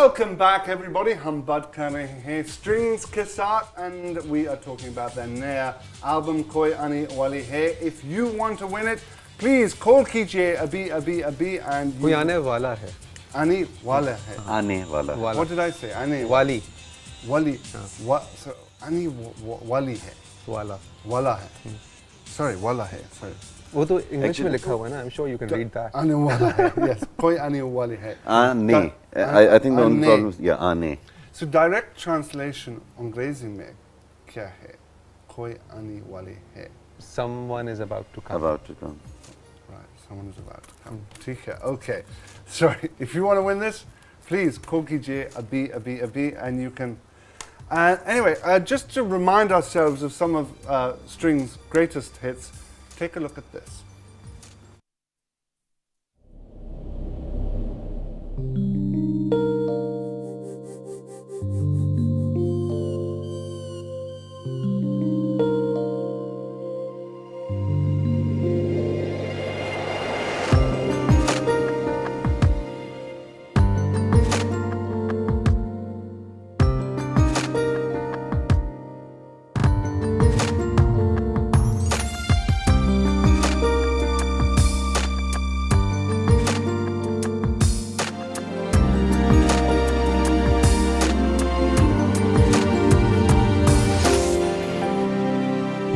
Welcome back everybody. हम बात कर रहे हैं Strings के साथ and we are talking about their नया album कोई आने वाली है. If you want to win it, please call कीजिए अभी and कोई आने वाला है. आने वाला है. आने वाला. What did I say? आने वाली. वाली. So आने वाली है. वाला है. Sorry, वाला है. Sorry. वो तो इंग्लिश में लिखा हुआ है ना. I'm sure you can read that. आने वाला है. Yes. कोई आने वाली है. आने. I think the only problem is आने. So direct translation अंग्रेजी में क्या है? कोई आने वाली है. Someone is about to come. About to come. Right. Someone is about to come. ठीक है. Okay. Sorry. If you want to win this, please call कीजिए अभी and you can. Anyway, just to remind ourselves of some of Strings' greatest hits, take a look at this.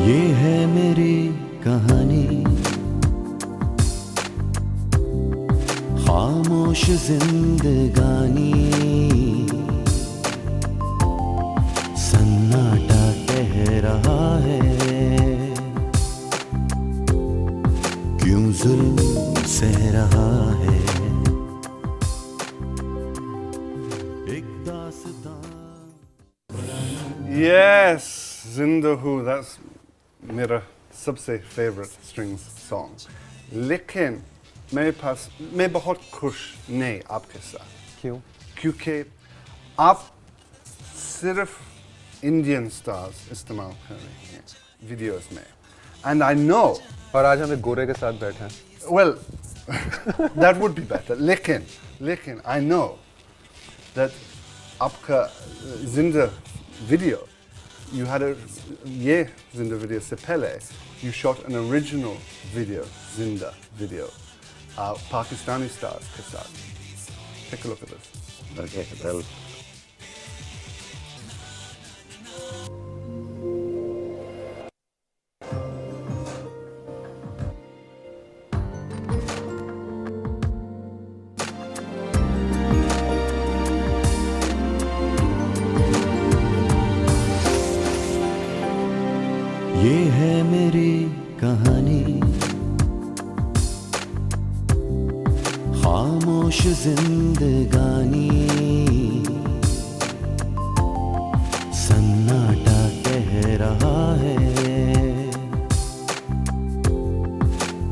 ये है मेरी कहानी, खामोश जिंदगानी, सन्नाटा कह रहा है, क्यों जुल्म सह रहा है, एक दास्तां. Yes, Zindahu. That's मेरा सबसे favorite Strings song. लेकिन मैं बहुत खुश नहीं आपके साथ. क्यों? क्योंकि आप सिर्फ Indian stars इस्तेमाल कर रहे हैं videos में. And I know. और आज हम एक गोरे के साथ बैठे हैं. Well, that would be better. लेकिन I know that आपका Zinda video, you had a Zinda video se pehle, you shot an original video, Zinda video, Pakistani stars ke saath. Take a look at this. Okay, well. ये है मेरी कहानी, खामोश जिंदगानी, सन्नाटा कह रहा है,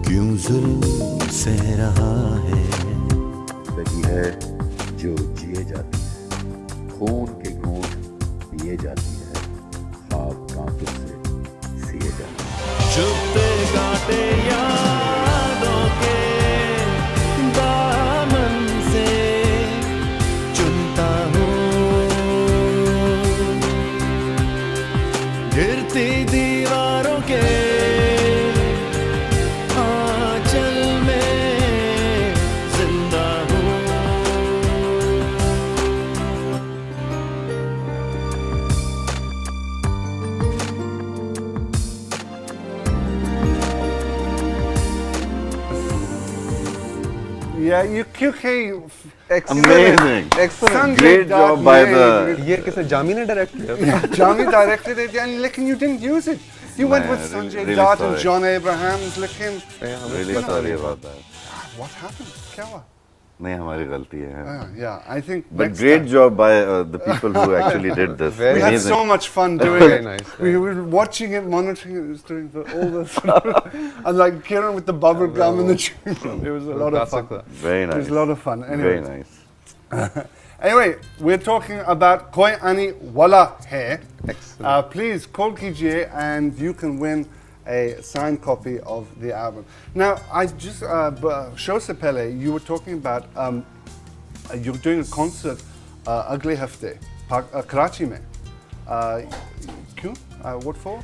क्यों जुल्म सह रहा है. सही है जो जिए जाती है, खून के घूंट पिए जाती है, ख्वाब कांटों से सिए जाती है. चुपते कांटे यादों के दामन से चुनता हूँ, गिरती दीवारों के आंचल में जिंदा हूँ. Yeah, you क्योंकि Amazing. Excellent. Great job by the. ये किसे जामी ने डायरेक्ट किया? Jami directed it, and लेकिन you didn't use it. You went with Man, Sanjay really Dutt and sorry. John Abrahams. लेकिन Really sorry about that. what happened? क्या हुआ? नहीं हमारी गलती है. Yeah, I think. But next great time. job by the people who actually did this. Very We had Amazing. so much fun doing Very it. nice, We were watching it, monitoring it, it was doing all the and like Kieran with the bubble gum and the chewing gum. It was a lot of fun. Very It nice. was a lot of fun. Anyway, Very nice. Anyway, we're talking about Koi Ani Wala Hai. Excellent. Please call Kijiye and you can win a signed copy of the album. Now, I just, Show se pehle, you were talking about, you're doing a concert अगले हफ्ते कराची में क्यों what for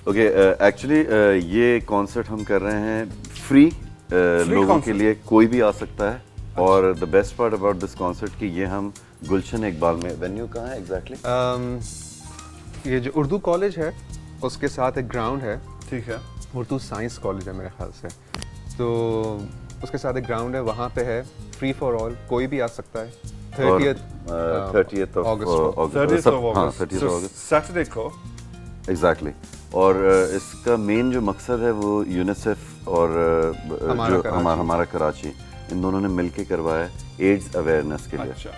okay actually ये concert हम कर रहे हैं free लोगों concert? के लिए, कोई भी आ सकता है। और the best part about this concert कि ये हम गुलशन इकबाल में, वेन्यू कहाँ है एग्जैक्टली? ये जो उर्दू कॉलेज है उसके साथ एक ग्राउंड है, ठीक है उर्दू साइंस कॉलेज है मेरे ख्याल से, तो उसके साथ एक ग्राउंड है, वहाँ पे है फ्री फॉर ऑल, कोई भी आ सकता है। 30th of August। 30th of हाँ August 30th of August Saturday को एग्जैक्टली। और इसका मेन जो मकसद है वो यूनिसेफ और हमारा कराची, इन दोनों ने मिलके करवाया है एड्स अवेयरनेस के लिए। अच्छा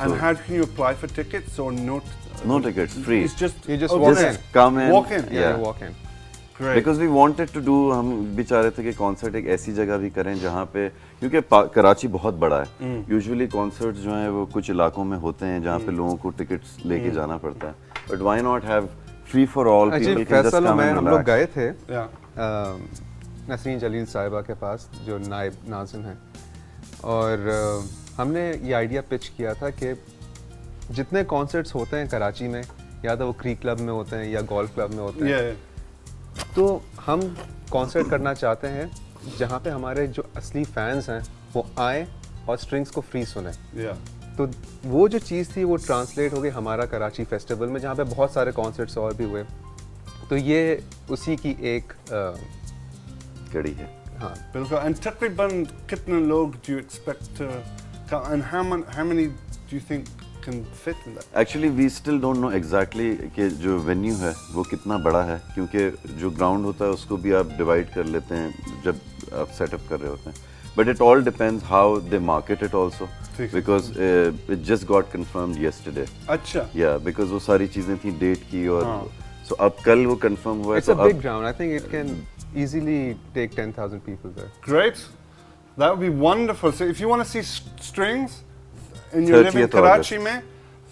and how can you apply for tickets or not? No tickets, free. It's just You just okay. walk in. Just come in. Walk in. Yeah, you walk in. Great. Because we wanted to do, हम भी चाह रहे थे कि concert एक ऐसी जगह भी करें जहाँ पे, क्योंकि कराची बहुत बड़ा है, यूजुअली कॉन्सर्ट्स जो हैं वो कुछ इलाकों में होते हैं जहाँ पे लोगों को टिकट्स लेके जाना पड़ता है, but why not have free for all, actually Faisal में हम लोग गए थे Yeah. नसरीन जलील साहिबा के पास जो नायब नाज़िम हैं, और हमने ये आइडिया पिच किया था कि जितने कॉन्सर्ट्स होते हैं कराची में, या तो वो क्रीक क्लब में होते हैं या गोल्फ क्लब में होते हैं, Yeah. तो हम कॉन्सर्ट करना चाहते हैं जहाँ पे हमारे जो असली फैंस हैं वो आए और स्ट्रिंग्स को फ्री सुने। Yeah. तो वो जो चीज़ थी वो ट्रांसलेट हो गई हमारा कराची फेस्टिवल में, जहाँ पे बहुत सारे कॉन्सर्ट्स और भी हुए, तो ये उसी की एक कड़ी है। हाँ, बिल्कुल। And तकरीबन कितने लोग do you expect to come and how many do you think can fit in that? Actually we still don't know exactly कि जो वेन्यू है वो कितना बड़ा है, क्योंकि जो ग्राउंड होता है उसको भी आप डिवाइड कर लेते हैं जब आप सेटअप कर रहे होते हैं, but it all depends how they market it also, because it just got confirmed yesterday. अच्छा। या बिकॉज वो सारी चीज़ें थी डेट की, और सो अब कल वो कंफर्म हुआ है। It's a big ground, I think it can easily take 10,000 people there. Great. That would be wonderful. So if you want to see strings and you live in 30th Karachi August. mein,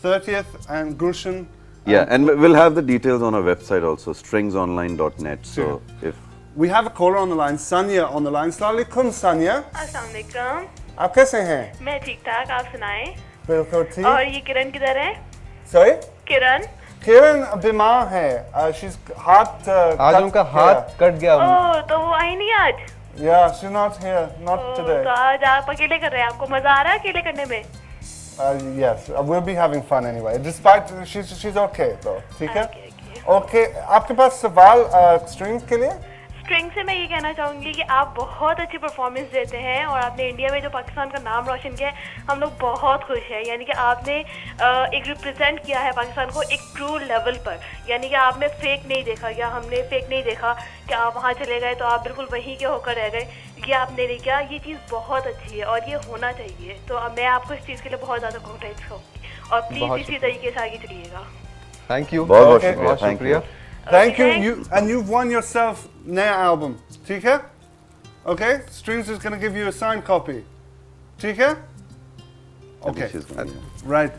30th and Gulshan. Yeah, and we'll have the details on our website also, stringsonline.net. So if We have a caller on the line, Sanya on the line. Assalamu alaikum, Sanya. अस्सलाम वालेकुम। आप कैसे हैं? मैं ठीक ठाक, आप सुनाएं। बिल्कुल ठीक। और ये किरण किधर है? Sorry? किरण? किरण बीमार है। She's हाथ आज उनका हाथ कट गया। ओह, तो वो आई नहीं आज? Yeah, she's not here, not oh, today. तो आज आप अकेले कर रहे हैं, आपको मजा आ रहा है अकेले करने में? Yes, we'll be having fun anyway. Despite she's okay though. ठीक है? Okay, आपके पास सवाल strings के लिए? स्ट्रिंग से मैं ये कहना चाहूँगी कि आप बहुत अच्छी परफॉर्मेंस देते हैं और आपने इंडिया में जो पाकिस्तान का नाम रोशन किया है, हम लोग बहुत खुश हैं। यानी कि आपने एक रिप्रेजेंट किया है पाकिस्तान को एक ट्रू लेवल पर, यानी कि आपने फेक नहीं देखा, या हमने फेक नहीं देखा कि आप वहाँ चले गए तो आप बिल्कुल वहीं के होकर रह गए, ये आपने नहीं किया। ये चीज़ बहुत अच्छी है और ये होना चाहिए, तो मैं आपको इस चीज़ के लिए बहुत ज़्यादा कॉन्ग्रेट्स करूँगी, और प्लीज़ इसी तरीके से आगे चलिएगा। थैंक यू, बहुत Okay. शुक्रिया, thank you. Thank you. thanks. And you've won yourself नया album. ठीक है? Okay. Strings is going to give you a signed copy. ठीक है? Okay. She's gonna- Right.